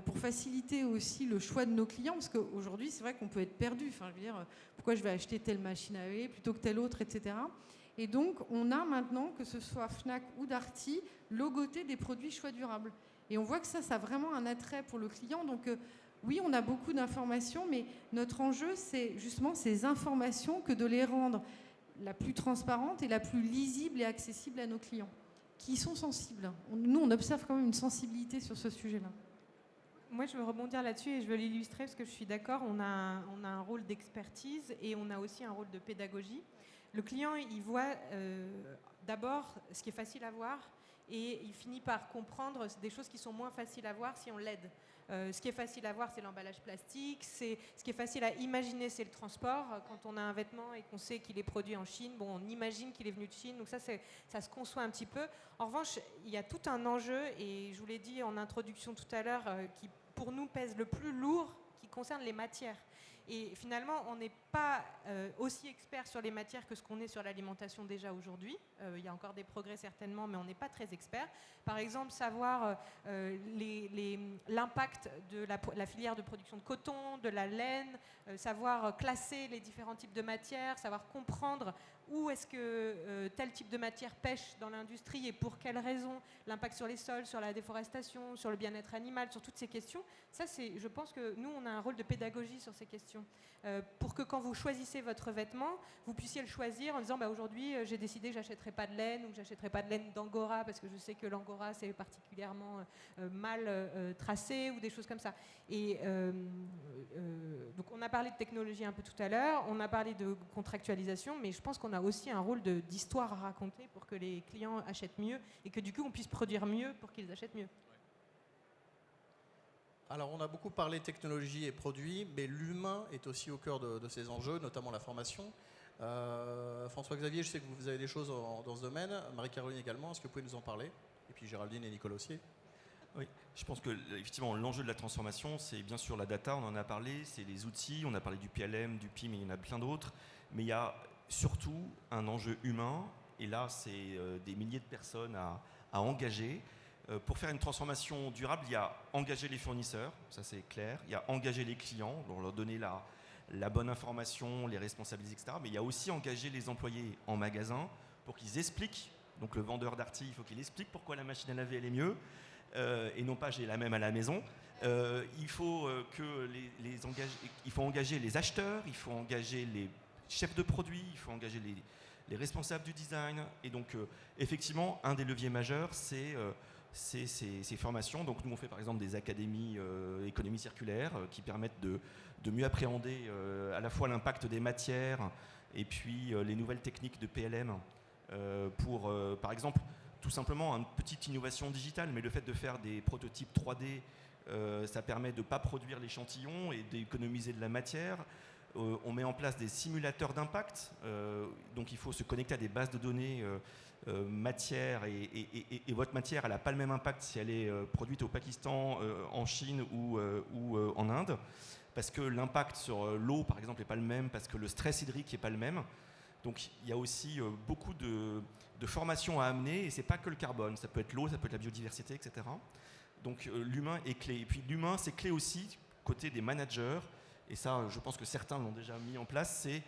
pour faciliter aussi le choix de nos clients, parce qu'aujourd'hui, c'est vrai qu'on peut être perdu. Enfin, je veux dire, pourquoi je vais acheter telle machine à laver plutôt que telle autre, etc. Et donc, on a maintenant, que ce soit Fnac ou Darty, logoté des produits choix durables. Et on voit que ça a vraiment un attrait pour le client. Donc, oui, on a beaucoup d'informations, mais notre enjeu, c'est justement ces informations que de les rendre la plus transparente et la plus lisible et accessible à nos clients, qui sont sensibles. Nous, on observe quand même une sensibilité sur ce sujet-là. Moi, je veux rebondir là-dessus et je veux l'illustrer parce que je suis d'accord, on a un rôle d'expertise et on a aussi un rôle de pédagogie. Le client, il voit d'abord ce qui est facile à voir et il finit par comprendre des choses qui sont moins faciles à voir si on l'aide. Ce qui est facile à voir, c'est l'emballage plastique. Ce qui est facile à imaginer, c'est le transport. Quand on a un vêtement et qu'on sait qu'il est produit en Chine, bon, on imagine qu'il est venu de Chine. Donc ça se conçoit un petit peu. En revanche, il y a tout un enjeu, et je vous l'ai dit en introduction tout à l'heure, qui pour nous pèse le plus lourd, qui concerne les matières. Et finalement, on n'est pas aussi expert sur les matières que ce qu'on est sur l'alimentation déjà aujourd'hui. Il y a encore des progrès certainement, mais on n'est pas très expert. Par exemple, savoir l'impact de la filière de production de coton, de la laine, savoir classer les différents types de matières, savoir comprendre où est-ce que tel type de matière pêche dans l'industrie et pour quelles raisons, l'impact sur les sols, sur la déforestation, sur le bien-être animal, sur toutes ces questions. Ça, je pense que nous, on a un rôle de pédagogie sur ces questions. Pour que quand vous choisissez votre vêtement, vous puissiez le choisir en disant aujourd'hui, j'ai décidé que je n'achèterai pas de laine ou que je n'achèterai pas de laine d'Angora parce que je sais que l'Angora, c'est particulièrement mal tracé ou des choses comme ça. Et donc, on a parlé de technologie un peu tout à l'heure, on a parlé de contractualisation, mais je pense qu'on a aussi un rôle d'histoire à raconter pour que les clients achètent mieux et que du coup, on puisse produire mieux pour qu'ils achètent mieux. Alors, on a beaucoup parlé technologie et produits, mais l'humain est aussi au cœur de ces enjeux, notamment la formation. François-Xavier, je sais que vous avez des choses dans ce domaine. Marie-Caroline également, est-ce que vous pouvez nous en parler? Et puis Géraldine et Nicolas aussi. Oui, je pense que effectivement l'enjeu de la transformation, c'est bien sûr la data, on en a parlé, c'est les outils, on a parlé du PLM, du PIM, et il y en a plein d'autres, mais il y a surtout un enjeu humain, et là c'est des milliers de personnes à engager. Pour faire une transformation durable, il y a engager les fournisseurs, ça c'est clair, il y a engager les clients, donc leur donner la bonne information, les responsabiliser, etc. Mais il y a aussi engager les employés en magasin pour qu'ils expliquent, donc le vendeur Darty, il faut qu'il explique pourquoi la machine à laver elle est mieux, et non pas j'ai la même à la maison. Il faut il faut engager les acheteurs, il faut engager les chefs de produits, il faut engager les responsables du design. Et donc effectivement, un des leviers majeurs, c'est ces formations. Donc nous on fait par exemple des académies économie circulaire qui permettent de mieux appréhender à la fois l'impact des matières et puis les nouvelles techniques de PLM pour par exemple tout simplement une petite innovation digitale, mais le fait de faire des prototypes 3D, ça permet de ne pas produire l'échantillon et d'économiser de la matière. On met en place des simulateurs d'impact, donc il faut se connecter à des bases de données matière, et votre matière, elle n'a pas le même impact si elle est produite au Pakistan, en Chine ou en Inde, parce que l'impact sur l'eau, par exemple, n'est pas le même, parce que le stress hydrique n'est pas le même. Donc il y a aussi beaucoup de formations à amener, et c'est pas que le carbone, ça peut être l'eau, ça peut être la biodiversité, etc. Donc l'humain est clé. Et puis l'humain, c'est clé aussi côté des managers, et ça je pense que certains l'ont déjà mis en place, c'est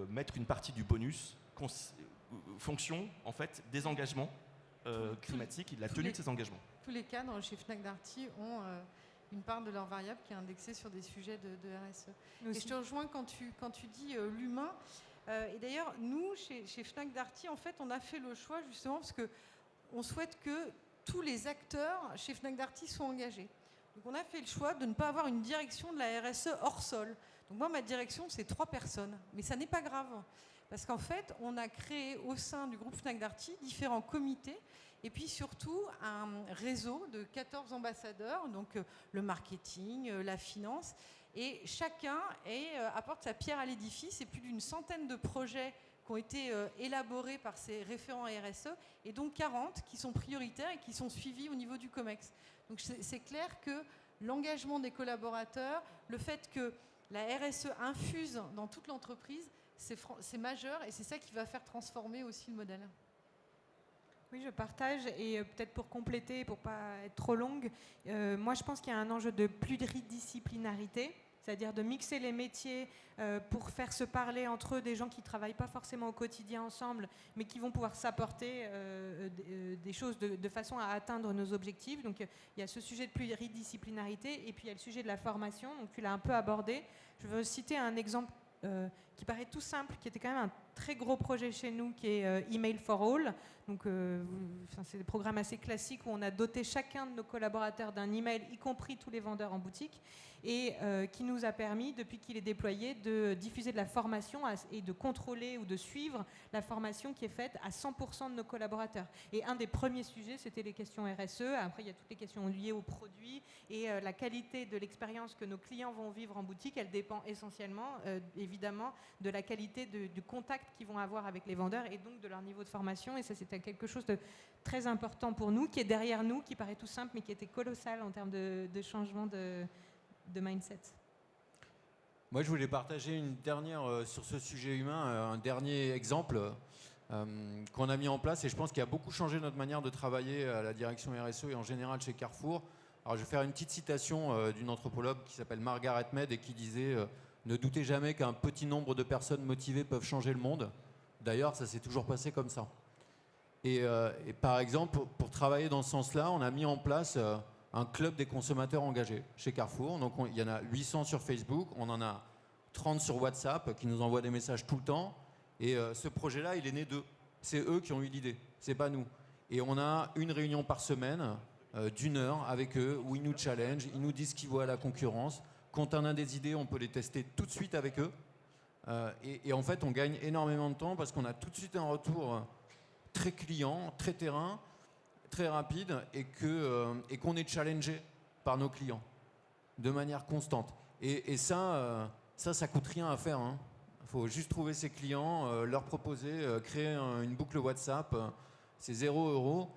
mettre une partie du bonus fonction en fait des engagements climatiques et de la tenue de ces engagements. Tous les cadres chez Fnac Darty ont une part de leur variable qui est indexée sur des sujets de RSE. Et je te rejoins quand tu dis l'humain. Et d'ailleurs, nous, chez Fnac Darty, en fait, on a fait le choix justement parce qu'on souhaite que tous les acteurs chez Fnac Darty soient engagés. Donc on a fait le choix de ne pas avoir une direction de la RSE hors sol. Donc moi, ma direction, c'est 3 personnes. Mais ça n'est pas grave. Parce qu'en fait, on a créé au sein du groupe Fnac Darty différents comités et puis surtout un réseau de 14 ambassadeurs, donc le marketing, la finance. Et chacun apporte sa pierre à l'édifice. Et plus d'une centaine de projets qui ont été élaborés par ces référents RSE, et donc 40 qui sont prioritaires et qui sont suivis au niveau du COMEX. Donc c'est clair que l'engagement des collaborateurs, le fait que la RSE infuse dans toute l'entreprise, c'est majeur, et c'est ça qui va faire transformer aussi le modèle. Oui, je partage, et peut-être pour compléter, pour ne pas être trop longue, moi je pense qu'il y a un enjeu de pluridisciplinarité, c'est-à-dire de mixer les métiers pour faire se parler entre eux des gens qui ne travaillent pas forcément au quotidien ensemble, mais qui vont pouvoir s'apporter des choses de façon à atteindre nos objectifs. Donc il y a ce sujet de pluridisciplinarité, et puis il y a le sujet de la formation, donc tu l'as un peu abordé. Je veux citer un exemple qui paraît tout simple, qui était quand même un très gros projet chez nous, qui est Email for All. Donc, c'est des programmes assez classiques où on a doté chacun de nos collaborateurs d'un email, y compris tous les vendeurs en boutique, et qui nous a permis, depuis qu'il est déployé, de diffuser de la formation et de contrôler ou de suivre la formation qui est faite à 100% de nos collaborateurs. Et un des premiers sujets, c'était les questions RSE. Après, il y a toutes les questions liées aux produits, et la qualité de l'expérience que nos clients vont vivre en boutique, elle dépend essentiellement, évidemment, de la qualité du contact qu'ils vont avoir avec les vendeurs, et donc de leur niveau de formation. Et ça, c'était quelque chose de très important pour nous, qui est derrière nous, qui paraît tout simple, mais qui était colossal en termes de changement de mindset. Moi, je voulais partager une dernière sur ce sujet humain, un dernier exemple qu'on a mis en place, et je pense qu'il a beaucoup changé notre manière de travailler à la direction RSE et en général chez Carrefour. Alors, je vais faire une petite citation d'une anthropologue qui s'appelle Margaret Mead et qui disait ne doutez jamais qu'un petit nombre de personnes motivées peuvent changer le monde. D'ailleurs, ça s'est toujours passé comme ça. Et par exemple, pour travailler dans ce sens-là, on a mis en place un club des consommateurs engagés chez Carrefour. Donc il y en a 800 sur Facebook, on en a 30 sur WhatsApp qui nous envoient des messages tout le temps. Et ce projet-là, il est né d'eux. C'est eux qui ont eu l'idée, c'est pas nous. Et on a une réunion par semaine d'1 heure avec eux où ils nous challengent, ils nous disent ce qu'ils voient à la concurrence. Quand on a des idées, on peut les tester tout de suite avec eux. Et en fait, on gagne énormément de temps parce qu'on a tout de suite un retour très client, très terrain, très rapide, et qu'on est challengé par nos clients. de manière constante. Et ça coûte rien à faire. Il faut juste trouver ses clients, leur proposer, créer une boucle WhatsApp. C'est 0 €.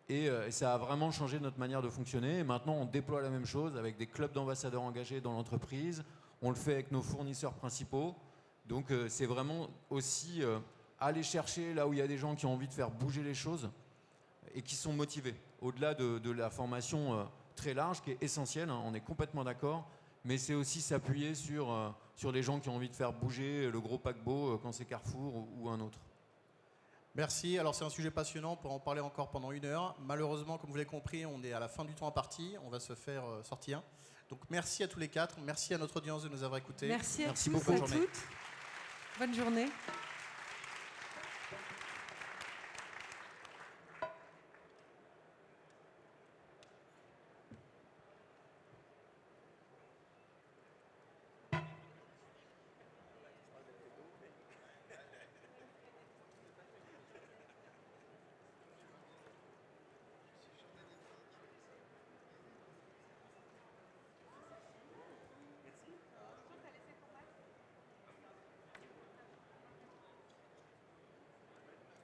Et ça a vraiment changé notre manière de fonctionner. Et maintenant, on déploie la même chose avec des clubs d'ambassadeurs engagés dans l'entreprise. On le fait avec nos fournisseurs principaux. Donc, c'est vraiment aussi aller chercher là où il y a des gens qui ont envie de faire bouger les choses et qui sont motivés. Au-delà de la formation très large, qui est essentielle, on est complètement d'accord. Mais c'est aussi s'appuyer sur les gens qui ont envie de faire bouger le gros paquebot quand c'est Carrefour ou un autre. Merci. Alors c'est un sujet passionnant, on pourra en parler encore pendant 1 heure. Malheureusement, comme vous l'avez compris, on est à la fin du temps imparti. On va se faire sortir. Donc merci à tous les 4. Merci à notre audience de nous avoir écoutés. Merci à tous, beaucoup. à toutes. Bonne journée.